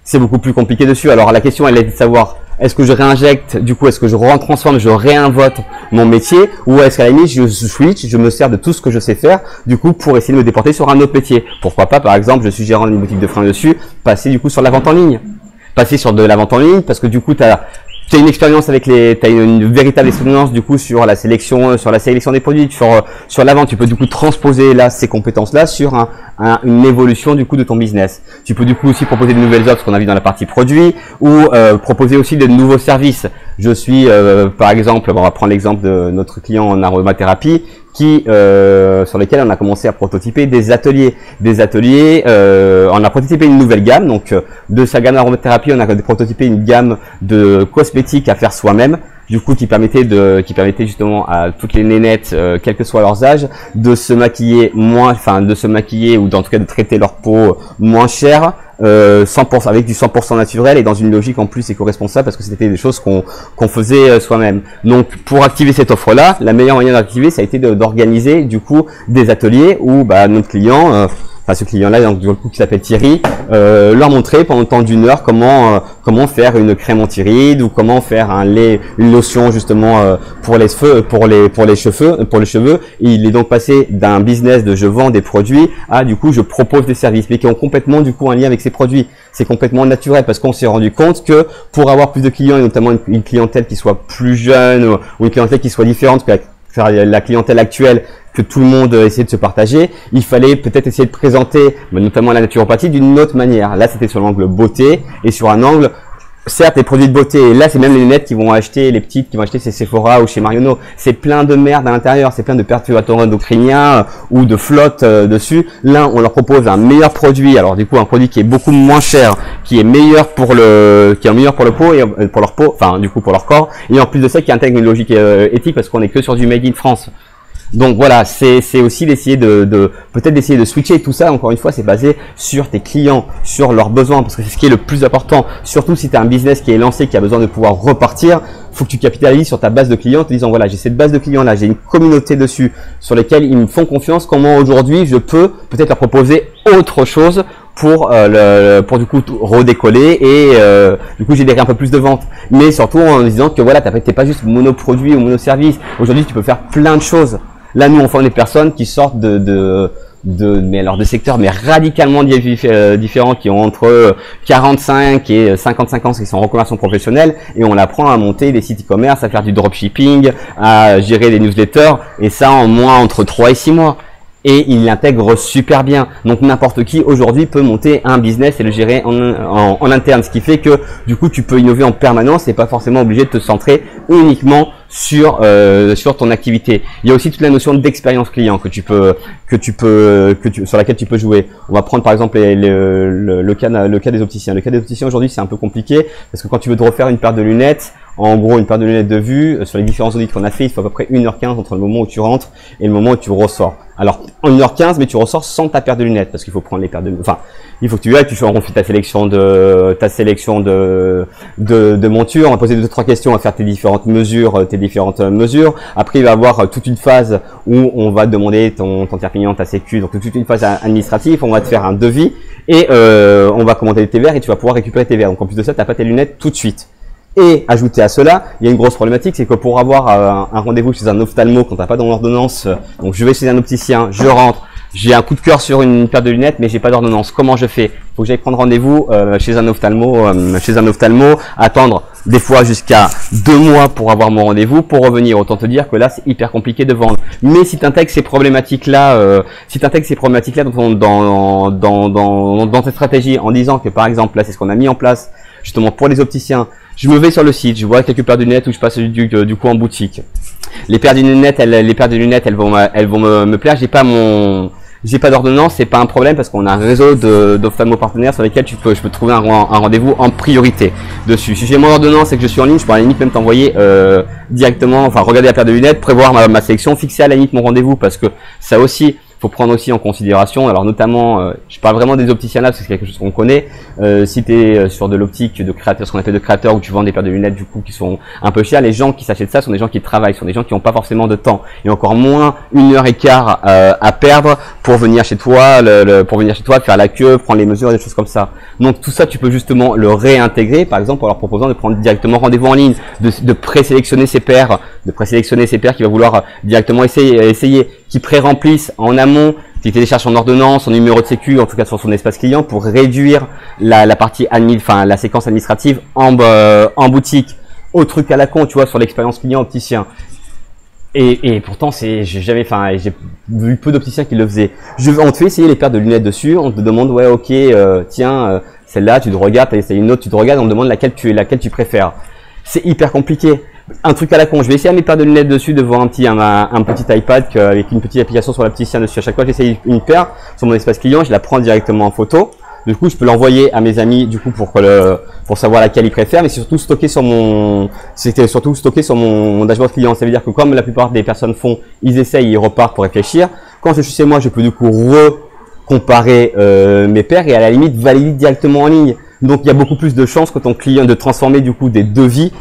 A: C'est beaucoup plus compliqué dessus. Alors la question elle est de savoir est-ce que je réinjecte, du coup, est-ce que je transforme, je réinvente mon métier, ou est-ce qu'à la limite, je switch, je me sers de tout ce que je sais faire, du coup, pour essayer de me déporter sur un autre métier. Pourquoi pas, par exemple, je suis gérant d'une boutique de fringues dessus, passer du coup sur la vente en ligne. Passer sur de la vente en ligne, parce que du coup, tu as une expérience avec t'as une véritable expérience du coup sur la sélection des produits, sur la vente. Tu peux du coup transposer là ces compétences là sur une évolution du coup de ton business. Tu peux du coup aussi proposer de nouvelles offres, ce qu'on a vu dans la partie produits, ou proposer aussi de nouveaux services. Je suis par exemple, on va prendre l'exemple de notre client en aromathérapie sur lesquels on a commencé à prototyper des ateliers. On a prototypé une nouvelle gamme, donc de sa gamme d'aromathérapie, on a prototypé une gamme de cosmétiques à faire soi-même. Du coup, qui permettait justement à toutes les nénettes, quel que soit leurs âges, de se maquiller ou en tout cas de traiter leur peau moins cher, 100%, avec du 100% naturel et dans une logique en plus éco-responsable parce que c'était des choses qu'on faisait soi-même. Donc, pour activer cette offre-là, la meilleure manière d'activer, ça a été d'organiser du coup des ateliers où notre client, ce client-là, donc du coup qui s'appelle Thierry, leur montrer pendant le temps d'1 heure comment faire une crème anti-rides ou comment faire une lotion justement pour les cheveux. Et il est donc passé d'un business de je vends des produits à du coup je propose des services, mais qui ont complètement du coup un lien avec ces produits. C'est complètement naturel parce qu'on s'est rendu compte que pour avoir plus de clients et notamment une clientèle qui soit plus jeune ou une clientèle qui soit différente que la clientèle actuelle que tout le monde essayait de se partager, il fallait peut-être essayer de présenter notamment la naturopathie d'une autre manière. Là, c'était sur l'angle beauté et sur un angle, certes, les produits de beauté. Et là, c'est même les lunettes qui vont acheter, les petites qui vont acheter chez Sephora ou chez Marionneau. C'est plein de merde à l'intérieur, c'est plein de perturbateurs endocriniens ou de flotte dessus. Là, on leur propose un meilleur produit. Alors, du coup, un produit qui est beaucoup moins cher, qui est meilleur pour pour leur peau, enfin, du coup, pour leur corps. Et en plus de ça, qui intègre une logique éthique parce qu'on est que sur du made in France. Donc voilà, c'est aussi d'essayer peut-être d'essayer de switcher. Tout ça, encore une fois, c'est basé sur tes clients, sur leurs besoins, parce que c'est ce qui est le plus important. Surtout si tu as un business qui est lancé, qui a besoin de pouvoir repartir, faut que tu capitalises sur ta base de clients, en te disant voilà, j'ai cette base de clients là, j'ai une communauté dessus, sur lesquels ils me font confiance. Comment aujourd'hui je peux peut-être leur proposer autre chose pour du coup redécoller et du coup générer un peu plus de ventes, mais surtout en disant que voilà, t'es pas juste monoproduit ou monoservice. Aujourd'hui, tu peux faire plein de choses. Là, nous, on forme des personnes qui sortent de secteurs mais radicalement différents, qui ont entre 45 et 55 ans, qui sont en reconversion professionnelle, et on apprend à monter des sites e-commerce, à faire du dropshipping, à gérer des newsletters, et ça en moins entre 3 et 6 mois. Et il l'intègre super bien. Donc n'importe qui aujourd'hui peut monter un business et le gérer en interne, ce qui fait que du coup tu peux innover en permanence et pas forcément obligé de te centrer uniquement sur ton activité. Il y a aussi toute la notion d'expérience client sur laquelle tu peux jouer. On va prendre par exemple le cas des opticiens. Le cas des opticiens aujourd'hui, c'est un peu compliqué parce que quand tu veux te refaire une paire de lunettes, en gros, une paire de lunettes de vue, sur les différents audits qu'on a fait, il faut à peu près 1h15 entre le moment où tu rentres et le moment où tu ressors. Alors, en 1h15, mais tu ressors sans ta paire de lunettes, parce qu'il faut prendre les paires de lunettes. Enfin, il faut que tu ailles, tu fais ta sélection de montures. On va poser 2-3 questions, on va faire tes différentes mesures. Après, il va y avoir toute une phase où on va te demander ton tiers payant, ta sécu, donc toute une phase administrative. On va te faire un devis et on va commander tes verres et tu vas pouvoir récupérer tes verres. Donc, en plus de ça, tu n'as pas tes lunettes tout de suite. Et ajouté à cela, il y a une grosse problématique, c'est que pour avoir un rendez-vous chez un ophtalmo quand t'as pas d'ordonnance, donc je vais chez un opticien, je rentre, j'ai un coup de cœur sur une paire de lunettes, mais j'ai pas d'ordonnance. Comment je fais? Faut que j'aille prendre rendez-vous chez un ophtalmo, attendre des fois jusqu'à 2 mois pour avoir mon rendez-vous, pour revenir. Autant te dire que là, c'est hyper compliqué de vendre. Mais si tu intègres ces problématiques-là, dans tes stratégies, en disant que par exemple, là, c'est ce qu'on a mis en place justement pour les opticiens. Je me vais sur le site, je vois quelques paires de lunettes où je passe du coup en boutique. Les paires de lunettes, elles vont me plaire. J'ai pas d'ordonnance, c'est pas un problème parce qu'on a un réseau d'ophtalmo partenaires sur lesquels je peux trouver un rendez-vous en priorité dessus. Si j'ai mon ordonnance et que je suis en ligne, je peux à la limite même t'envoyer directement, enfin regarder la paire de lunettes, prévoir ma sélection, fixer à la limite mon rendez-vous, parce que ça aussi, faut prendre aussi en considération, alors notamment, je parle vraiment des opticiens là parce que c'est quelque chose qu'on connaît. Si tu es sur de l'optique de créateur, ce qu'on appelle de créateur, où tu vends des paires de lunettes du coup qui sont un peu chères, les gens qui s'achètent ça sont des gens qui travaillent, sont des gens qui n'ont pas forcément de temps et encore moins 1h15 à perdre pour venir chez toi, faire la queue, prendre les mesures, des choses comme ça. Donc tout ça, tu peux justement le réintégrer, par exemple en leur proposant de prendre directement rendez-vous en ligne, de présélectionner ses paires, qui va vouloir directement essayer, qui pré-remplissent en amont, qui télécharge son ordonnance, son numéro de sécu, en tout cas sur son espace client, pour réduire la partie la séquence administrative en boutique. Au truc à la con, tu vois, sur l'expérience client opticien. Et pourtant, j'ai vu peu d'opticiens qui le faisaient. On te fait essayer les paires de lunettes dessus, on te demande, ouais, ok, tiens, celle-là, tu te regardes, t'as essayé une autre, tu te regardes, on te demande laquelle tu préfères. C'est hyper compliqué. Un truc à la con, je vais essayer mes paires de lunettes dessus devant un petit iPad avec une petite application sur l'opticien dessus. À chaque fois que j'essaye une paire sur mon espace client, je la prends directement en photo. Du coup, je peux l'envoyer à mes amis du coup pour savoir laquelle ils préfèrent, mais c'est surtout stocké sur mon dashboard client. Ça veut dire que comme la plupart des personnes font, ils essayent, ils repartent pour réfléchir. Quand je suis chez moi, je peux du coup comparer mes paires et à la limite valider directement en ligne. Donc il y a beaucoup plus de chances que ton client de transformer du coup des devis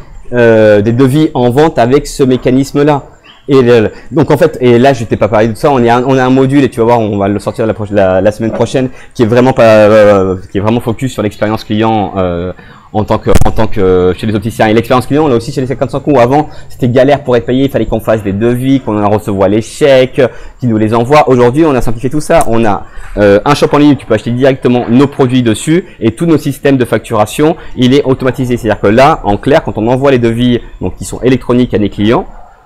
A: en vente avec ce mécanisme-là. Donc en fait, et là je t'ai pas parlé de ça, on a un module et tu vas voir, on va le sortir la semaine prochaine, qui est vraiment focus sur l'expérience client en tant que chez les opticiens. Et l'expérience client, on l'a aussi chez les 55 coups. Avant, c'était galère pour être payé, il fallait qu'on fasse des devis, qu'on en recevoit les chèques, qu'ils nous les envoient. Aujourd'hui, on a simplifié tout ça. On a un shop en ligne où tu peux acheter directement nos produits dessus et tous nos systèmes de facturation, il est automatisé. C'est-à-dire que là, en clair, quand on envoie les devis, donc qui sont électroniques à des clients,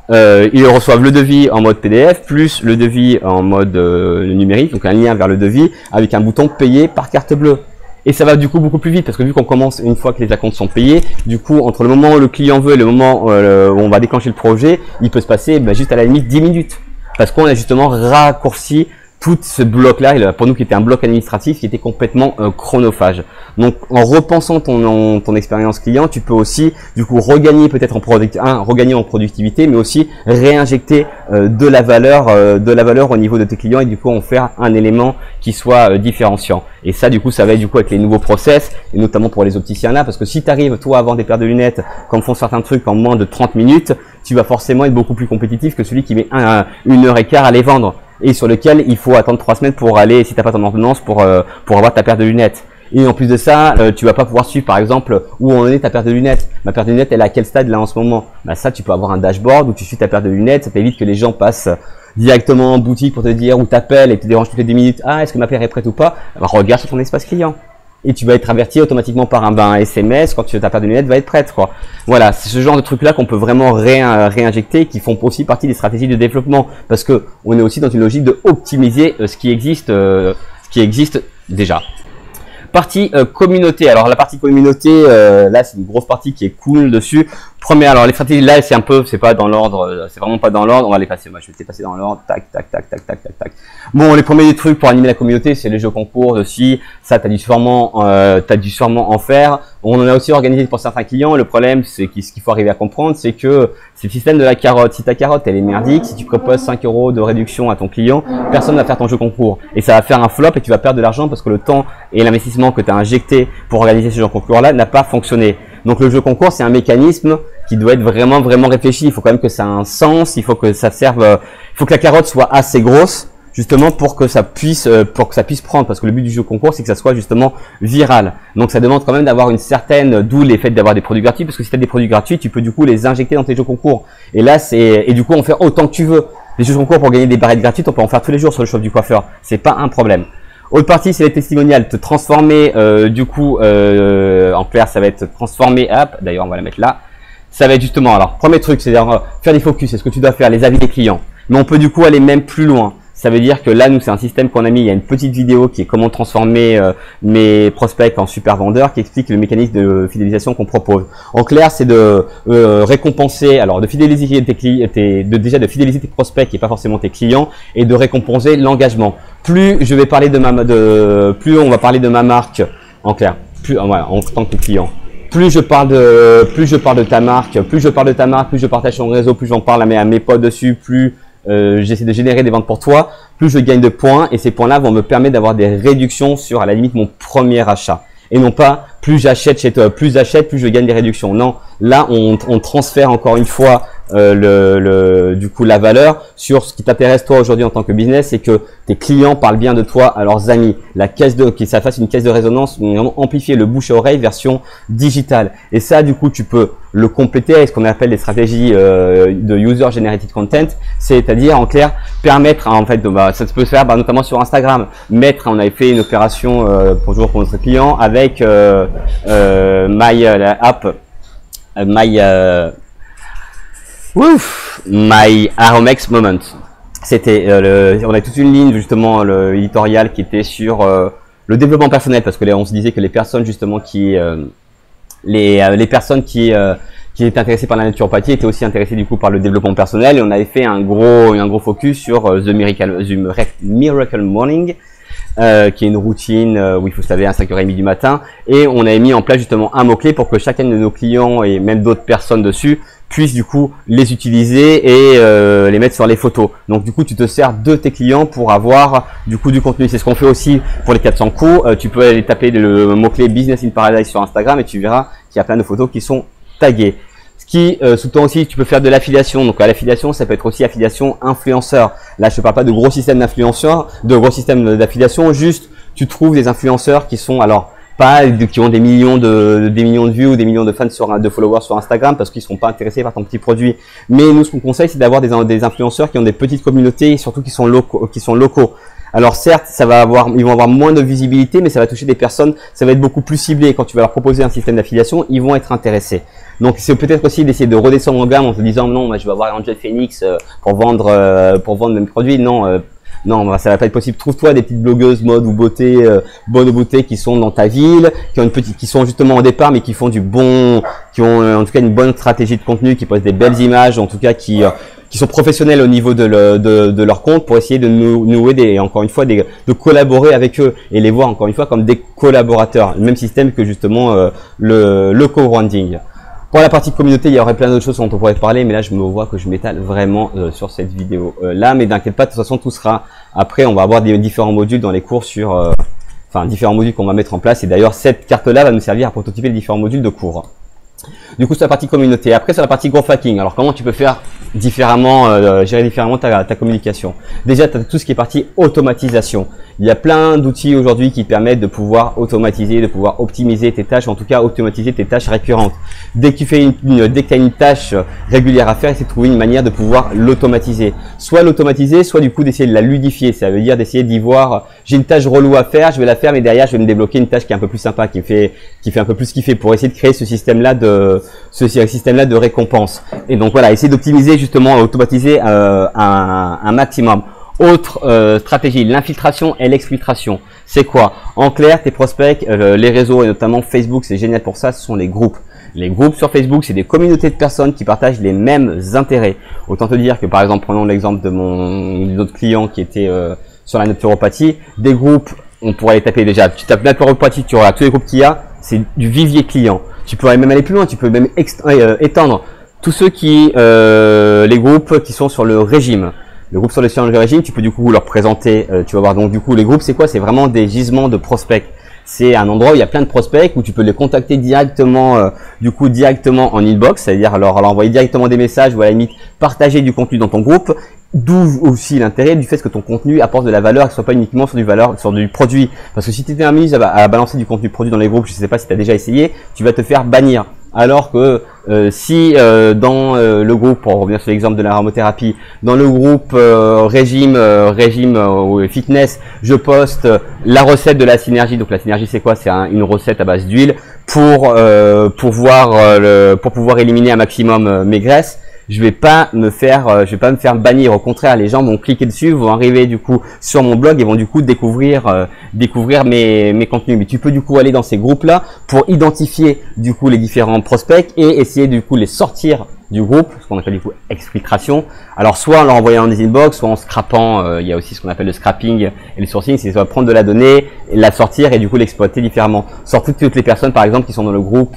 A: ils reçoivent le devis en mode PDF plus le devis en mode numérique, donc un lien vers le devis avec un bouton payer par carte bleue. Et ça va du coup beaucoup plus vite parce que vu qu'on commence une fois que les acomptes sont payés, du coup entre le moment où le client veut et le moment où on va déclencher le projet, il peut se passer juste à la limite 10 minutes parce qu'on a justement raccourci tout ce bloc-là, pour nous qui était un bloc administratif qui était complètement chronophage. Donc en repensant ton expérience client, tu peux aussi du coup regagner peut-être regagner en productivité, mais aussi réinjecter de la valeur au niveau de tes clients et du coup en faire un élément qui soit différenciant. Et ça du coup ça va être du coup avec les nouveaux process et notamment pour les opticiens là, parce que si tu arrives toi à vendre des paires de lunettes comme font certains trucs en moins de 30 minutes, tu vas forcément être beaucoup plus compétitif que celui qui met 1h15 à les vendre et sur lequel il faut attendre 3 semaines pour aller, si tu n'as pas ton ordonnance, pour avoir ta paire de lunettes. Et en plus de ça, tu vas pas pouvoir suivre par exemple où en est ta paire de lunettes. Ma paire de lunettes, elle est à quel stade là en ce moment? Bah ça, tu peux avoir un dashboard où tu suis ta paire de lunettes, ça t'évite que les gens passent directement en boutique pour te dire ou t'appellent et te dérangent toutes les 10 minutes. Ah, est-ce que ma paire est prête ou pas? Bah, regarde sur ton espace client. Et tu vas être averti automatiquement par un SMS quand ta paire de lunettes va être prête, quoi. Voilà, c'est ce genre de trucs là qu'on peut vraiment réinjecter, qui font aussi partie des stratégies de développement, parce que on est aussi dans une logique de optimiser ce qui existe déjà. Partie communauté. Alors la partie communauté, là c'est une grosse partie qui est cool dessus. Première, alors les stratégies là c'est pas dans l'ordre, c'est vraiment pas dans l'ordre. On va les passer. Moi je vais les passer dans l'ordre. Tac. Bon, les premiers trucs pour animer la communauté, c'est les jeux concours aussi. Ça t'as dû sûrement en faire. On en a aussi organisé pour certains clients. Le problème, c'est ce qu'il faut arriver à comprendre, c'est que c'est le système de la carotte. Si ta carotte elle est merdique, si tu proposes 5 € de réduction à ton client, personne va faire ton jeu concours et ça va faire un flop et tu vas perdre de l'argent parce que le temps et l'investissement que tu as injecté pour organiser ce jeu concours là n'a pas fonctionné. Donc le jeu concours, c'est un mécanisme qui doit être vraiment réfléchi. Il faut quand même que ça ait un sens, il faut que ça serve, il faut que la carotte soit assez grosse justement pour que ça puisse prendre, parce que le but du jeu concours c'est que ça soit justement viral. Donc ça demande quand même d'avoir une certaine, d'où les faits d'avoir des produits gratuits, parce que si tu as des produits gratuits, tu peux du coup les injecter dans tes jeux concours. Et là et du coup en faire autant que tu veux. Les jeux concours pour gagner des barrettes gratuites, on peut en faire tous les jours sur le shop du coiffeur. C'est pas un problème. Autre partie, c'est les testimonials, te transformer en clair, ça va être transformé. Hop, d'ailleurs on va la mettre là. Ça va être justement, alors premier truc, c'est faire des focus, c'est ce que tu dois faire, les avis des clients. Mais on peut du coup aller même plus loin. Ça veut dire que là, nous, c'est un système qu'on a mis. Il y a une petite vidéo qui est comment transformer mes prospects en super vendeurs, qui explique le mécanisme de fidélisation qu'on propose. En clair, c'est de récompenser, alors de fidéliser déjà de fidéliser tes prospects, qui n'est pas forcément tes clients, et de récompenser l'engagement. Plus je vais parler plus on va parler de ma marque, en clair, voilà, en tant que client. Plus je parle de ta marque, plus je partage sur le réseau, plus j'en parle à mes potes dessus, plus j'essaie de générer des ventes pour toi, plus je gagne de points et ces points-là vont me permettre d'avoir des réductions sur à la limite mon premier achat. Et non pas plus j'achète chez toi, plus j'achète, plus je gagne des réductions. Non, là on transfère encore une fois du coup la valeur sur ce qui t'intéresse toi aujourd'hui en tant que business, c'est que tes clients parlent bien de toi à leurs amis. Que ça fasse une caisse de résonance, vraiment amplifier le bouche à oreille version digitale. Et ça du coup tu peux le compléter avec ce qu'on appelle les stratégies de user generated content, c'est-à-dire en clair permettre en fait ça peut se faire notamment sur Instagram. On avait fait une opération pour notre client avec My Aromex Moment. C'était on a toute une ligne justement l'éditorial qui était sur le développement personnel, parce que là on se disait que les personnes justement les personnes qui étaient intéressées par la naturopathie étaient aussi intéressées du coup par le développement personnel, et on avait fait un gros focus sur The Miracle Morning. Qui est une routine où il faut se laver à 5h30 du matin, et on avait mis en place justement un mot-clé pour que chacun de nos clients et même d'autres personnes dessus puissent du coup les utiliser et les mettre sur les photos. Donc du coup tu te sers de tes clients pour avoir du coup du contenu. C'est ce qu'on fait aussi pour les 400 coups. Tu peux aller taper le mot-clé Business in Paradise sur Instagram et tu verras qu'il y a plein de photos qui sont taguées. Qui sous-tend aussi, tu peux faire de l'affiliation. Donc à l'affiliation, ça peut être aussi affiliation influenceur. Là, je ne parle pas de gros systèmes d'influenceurs, de gros systèmes d'affiliation. Juste, tu trouves des influenceurs qui sont qui ont des millions de vues ou des millions de fans de followers sur Instagram, parce qu'ils ne seront pas intéressés par ton petit produit. Mais nous, ce qu'on conseille, c'est d'avoir des influenceurs qui ont des petites communautés et surtout qui sont locaux. Alors certes, ils vont avoir moins de visibilité, mais ça va toucher des personnes, ça va être beaucoup plus ciblé. Quand tu vas leur proposer un système d'affiliation, ils vont être intéressés. Donc c'est peut-être aussi d'essayer de redescendre en gamme en te disant non, moi je vais avoir Angel Phoenix pour vendre mes produits. Non, ça va pas être possible. Trouve-toi des petites blogueuses mode ou beauté, beauté qui sont dans ta ville, qui sont justement au départ, mais qui font qui ont en tout cas une bonne stratégie de contenu, qui postent des belles images, en tout cas qui sont professionnels au niveau de leur compte, pour essayer de nouer encore une fois de collaborer avec eux et les voir encore une fois comme des collaborateurs. Le même système que justement le co-branding. Pour la partie communauté, il y aurait plein d'autres choses dont on pourrait parler, mais là je me vois que je m'étale vraiment sur cette vidéo là, mais t'inquiète pas, de toute façon tout sera après. On va avoir des différents modules dans les cours sur différents modules qu'on va mettre en place, et d'ailleurs cette carte là va nous servir à prototyper les différents modules de cours. Du coup, sur la partie communauté. Après, sur la partie growth hacking. Alors, comment tu peux faire différemment, gérer différemment ta communication? Déjà, tu as tout ce qui est partie automatisation. Il y a plein d'outils aujourd'hui qui permettent de pouvoir automatiser, de pouvoir optimiser tes tâches, en tout cas automatiser tes tâches récurrentes. Dès que tu fais dès que tu as une tâche régulière à faire, c'est de trouver une manière de pouvoir l'automatiser. Soit l'automatiser, soit du coup d'essayer de la ludifier. Ça veut dire d'essayer d'y voir, j'ai une tâche relou à faire, je vais la faire, mais derrière, je vais me débloquer une tâche qui est un peu plus sympa, qui fait un peu plus kiffer, pour essayer de créer ce système-là de récompense. Et donc voilà, essayer d'optimiser justement, automatiser un maximum. Autre stratégie, l'infiltration et l'exfiltration. C'est quoi? En clair, tes prospects, les réseaux et notamment Facebook, c'est génial pour ça, ce sont les groupes. Les groupes sur Facebook, c'est des communautés de personnes qui partagent les mêmes intérêts. Autant te dire que par exemple, prenons l'exemple de notre client qui était sur la naturopathie, des groupes, on pourrait les taper déjà. Tu tapes naturopathie, tu auras tous les groupes qu'il y a, c'est du vivier client. Tu pourrais même aller plus loin, tu peux même étendre tous ceux les groupes qui sont sur le régime. Le groupe sur le régime, tu peux du coup leur présenter, tu vas voir. Donc du coup, les groupes, c'est quoi? C'est vraiment des gisements de prospects. C'est un endroit où il y a plein de prospects, où tu peux les contacter directement, directement en inbox, c'est-à-dire leur envoyer directement des messages, ou à la limite partager du contenu dans ton groupe. D'où aussi l'intérêt du fait que ton contenu apporte de la valeur, que ce soit pas uniquement sur du produit. Parce que si tu t'amuses à balancer du contenu produit dans les groupes, je sais pas si tu as déjà essayé, tu vas te faire bannir. Alors que si dans le groupe, pour revenir sur l'exemple de l'aromothérapie, dans le groupe régime fitness, je poste la recette de la synergie. Donc la synergie, c'est quoi? C'est une recette à base d'huile pour pouvoir éliminer un maximum mes graisses. Je vais pas me faire bannir. Au contraire, les gens vont cliquer dessus, vont arriver du coup sur mon blog et vont du coup découvrir mes contenus. Mais tu peux du coup aller dans ces groupes-là pour identifier du coup les différents prospects et essayer du coup les sortir du groupe, ce qu'on appelle du coup exfiltration. Alors soit en leur envoyant des inbox, soit en scrapant, il y a aussi ce qu'on appelle le scrapping et le sourcing, c'est soit prendre de la donnée, et la sortir et du coup l'exploiter différemment. Sortir toutes les personnes par exemple qui sont dans le groupe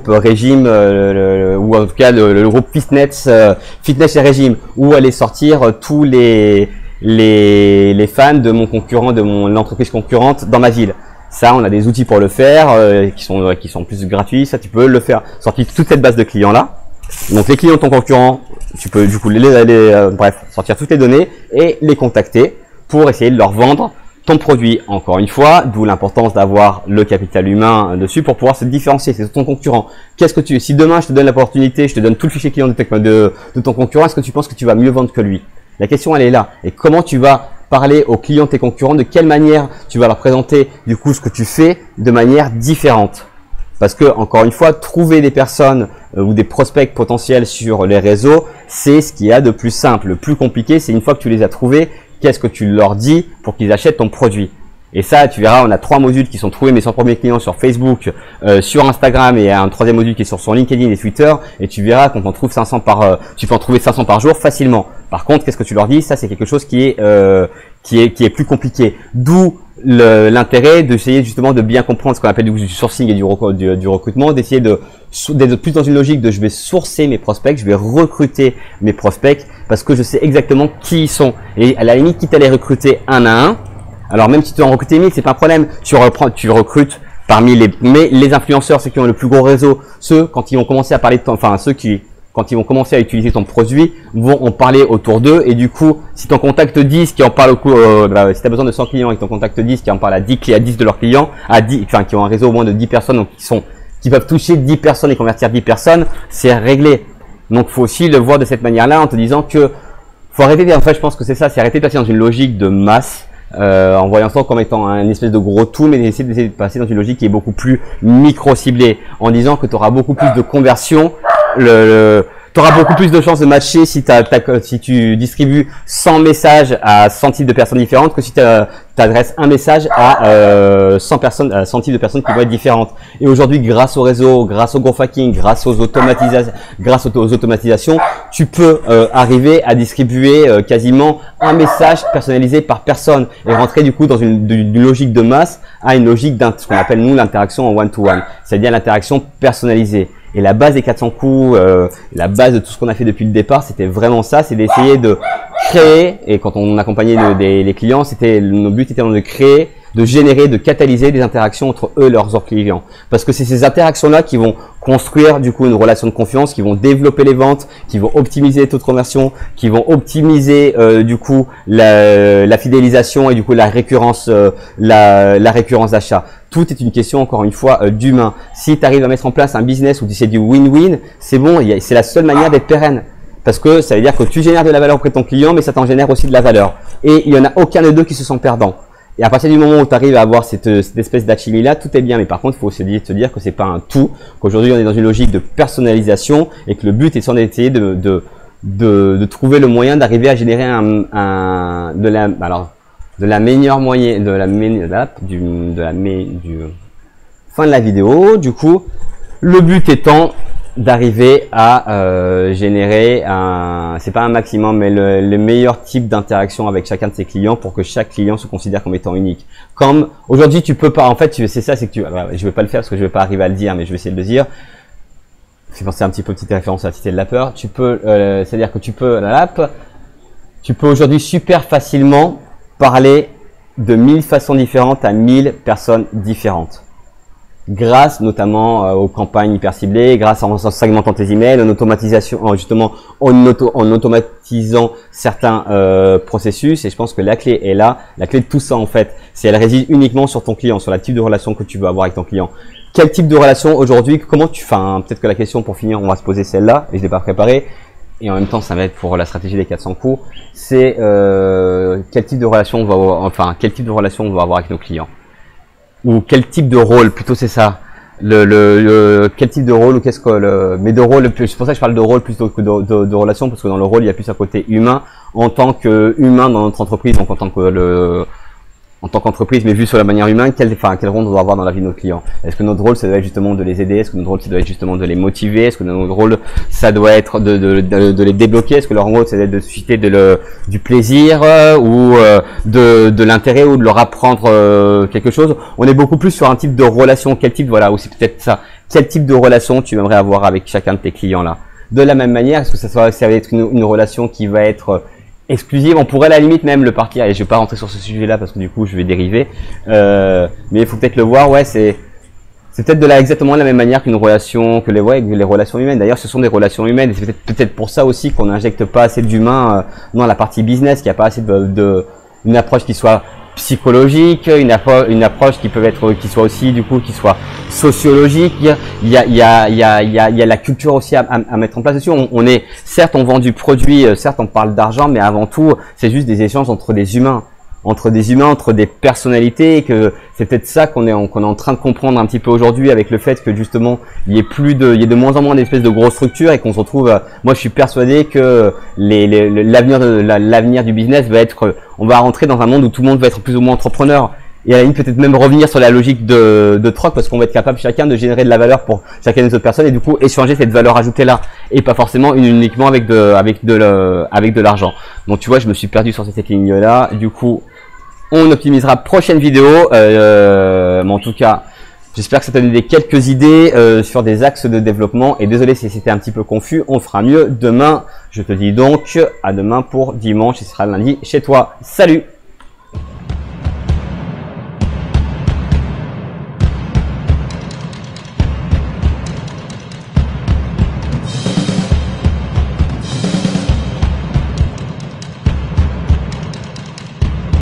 A: régime, ou en tout cas le groupe fitness et régime, où aller sortir tous les fans de mon concurrent, de l'entreprise concurrente dans ma ville. Ça, on a des outils pour le faire, qui sont plus gratuits. Ça, tu peux le faire, sortir toute cette base de clients là. Donc les clients de ton concurrent, tu peux du coup bref, sortir toutes les données et les contacter pour essayer de leur vendre ton produit. Encore une fois, d'où l'importance d'avoir le capital humain dessus pour pouvoir se différencier. C'est ton concurrent. Si demain je te donne l'opportunité, je te donne tout le fichier client de ton concurrent, est-ce que tu penses que tu vas mieux vendre que lui? La question elle est là. Et comment tu vas parler aux clients de tes concurrents, de quelle manière tu vas leur présenter du coup ce que tu fais de manière différente. Parce que encore une fois, trouver des personnes ou des prospects potentiels sur les réseaux, c'est ce qu'il y a de plus simple. Le plus compliqué, c'est une fois que tu les as trouvés, qu'est-ce que tu leur dis pour qu'ils achètent ton produit. Et ça, tu verras, on a 3 modules qui sont trouvés mes 100 premiers clients sur Facebook, sur Instagram, et un 3e module qui est sur son LinkedIn et Twitter. Et tu verras qu'on en trouve 500 tu peux en trouver 500 par jour facilement. Par contre, qu'est-ce que tu leur dis? Ça, c'est quelque chose qui est plus compliqué. D'où l'intérêt d'essayer justement de bien comprendre ce qu'on appelle du sourcing et du recrutement, d'essayer d'être plus dans une logique de je vais sourcer mes prospects, je vais recruter mes prospects parce que je sais exactement qui ils sont. Et à la limite, quitte à les recruter un à un, alors même si tu en recrutes 1000, c'est pas un problème. Tu recrutes parmi les influenceurs, ceux qui ont le plus gros réseau, ceux quand ils vont commencer à parler de quand ils vont commencer à utiliser ton produit, vont en parler autour d'eux. Et du coup, si ton contact 10 qui en parle si tu as besoin de 100 clients et que ton contact 10 qui en parle à 10 de leurs clients, qui ont un réseau au moins de 10 personnes, donc qui peuvent toucher 10 personnes et convertir 10 personnes, c'est réglé. Donc, faut aussi le voir de cette manière-là en te disant que faut arrêter, en fait, je pense que c'est ça, c'est arrêter de passer dans une logique de masse. En voyant ça comme étant un espèce de gros tout, mais d'essayer de passer dans une logique qui est beaucoup plus micro-ciblée, en disant que tu auras beaucoup plus de conversion, tu auras beaucoup plus de chances de matcher si tu distribues 100 messages à 100 types de personnes différentes que si tu adresses un message à 100 types de personnes qui vont être différentes. Et aujourd'hui, grâce au réseau, grâce au growth hacking, grâce aux automatisations, tu peux arriver à distribuer quasiment un message personnalisé par personne et rentrer du coup dans une logique de masse à une logique ce qu'on appelle nous l'interaction en one-to-one, c'est-à-dire l'interaction personnalisée. Et la base des 400 coups, la base de tout ce qu'on a fait depuis le départ, c'était vraiment ça, c'est d'essayer de créer, et quand on accompagnait les clients, nos buts étaient de créer, de générer, de catalyser des interactions entre eux et leurs autres clients. Parce que c'est ces interactions-là qui vont construire du coup une relation de confiance, qui vont développer les ventes, qui vont optimiser les taux de conversion, qui vont optimiser du coup la fidélisation et du coup la récurrence d'achat. Tout est une question, encore une fois, d'humain. Si tu arrives à mettre en place un business où c'est du win-win, c'est bon, c'est la seule manière d'être pérenne. Parce que ça veut dire que tu génères de la valeur auprès de ton client, mais ça t'en génère aussi de la valeur. Et il n'y en a aucun des deux qui se sent perdant. Et à partir du moment où tu arrives à avoir cette espèce d'alchimie-là, tout est bien. Mais par contre, il faut se dire que c'est pas un tout, qu'aujourd'hui on est dans une logique de personnalisation et que le but est d'essayer de trouver le moyen d'arriver à générer fin de la vidéo. Du coup, le but étant d'arriver à générer c'est pas un maximum, mais le meilleur type d'interaction avec chacun de ses clients pour que chaque client se considère comme étant unique. Comme aujourd'hui, tu peux pas, en fait, c'est ça, c'est que je vais pas le faire parce que je vais pas arriver à le dire, mais je vais essayer de le dire. C'est penser un petit peu petite référence à la cité de la peur. Tu peux, c'est-à-dire que tu peux aujourd'hui super facilement parler de 1000 façons différentes à 1000 personnes différentes. Grâce notamment aux campagnes hyper ciblées, grâce en segmentant tes emails, en automatisation, justement en automatisant certains processus. Et je pense que la clé est là. La clé de tout ça en fait, elle réside uniquement sur ton client, sur le type de relation que tu veux avoir avec ton client. Quel type de relation aujourd'hui, peut-être que la question pour finir, on va se poser celle-là, et je l'ai pas préparée. Et en même temps, ça va être pour la stratégie des 400 coups. C'est quel type de relation on va avoir avec nos clients. Ou quel type de rôle, plutôt c'est ça. Quel type de rôle ou mais de rôle, c'est pour ça que je parle de rôle plutôt que de relation, parce que dans le rôle, il y a plus un côté humain, en tant que humain dans notre entreprise, donc en tant que en tant qu'entreprise, mais vu sur la manière humaine, quel rôle on doit avoir dans la vie de nos clients? Est-ce que notre rôle, ça doit être justement de les aider? Est-ce que notre rôle, ça doit être justement de les motiver? Est-ce que notre rôle, ça doit être de les débloquer? Est-ce que leur rôle, ça doit être de susciter du plaisir ou de l'intérêt ou de leur apprendre quelque chose? On est beaucoup plus sur un type de relation. Quel type, voilà, aussi peut-être ça. Quel type de relation tu aimerais avoir avec chacun de tes clients là? De la même manière, est-ce que ça va être une relation qui va être exclusive? On pourrait à la limite même le partir, et je vais pas rentrer sur ce sujet-là parce que du coup je vais dériver, mais il faut peut-être le voir, ouais, c'est peut-être exactement de la même manière qu'une relation, que les relations humaines. D'ailleurs, ce sont des relations humaines, et c'est peut-être pour ça aussi qu'on n'injecte pas assez d'humain dans la partie business, qu'il n'y a pas assez une approche qui soit psychologique, une approche qui soit aussi du coup qui soit sociologique. Il y a la culture aussi à mettre en place dessus. Certes on vend du produit, certes on parle d'argent, mais avant tout c'est juste des échanges entre des humains, entre des personnalités, et que c'est peut-être ça qu'on est en train de comprendre un petit peu aujourd'hui, avec le fait que justement il y ait de moins en moins d'espèces de grosses structures, et qu'on se retrouve, moi je suis persuadé que l'avenir du business va être, on va rentrer dans un monde où tout le monde va être plus ou moins entrepreneur, et à la limite peut-être même revenir sur la logique de troc, parce qu'on va être capable chacun de générer de la valeur pour chacune des autres personnes, et du coup échanger cette valeur ajoutée là, et pas forcément uniquement avec de l'argent. Donc tu vois, je me suis perdu sur cette ligne là. Du coup on optimisera prochaine vidéo, mais en tout cas, j'espère que ça t'a donné quelques idées sur des axes de développement. Et désolé si c'était un petit peu confus, on fera mieux demain. Je te dis donc à demain pour dimanche, ce sera lundi chez toi. Salut!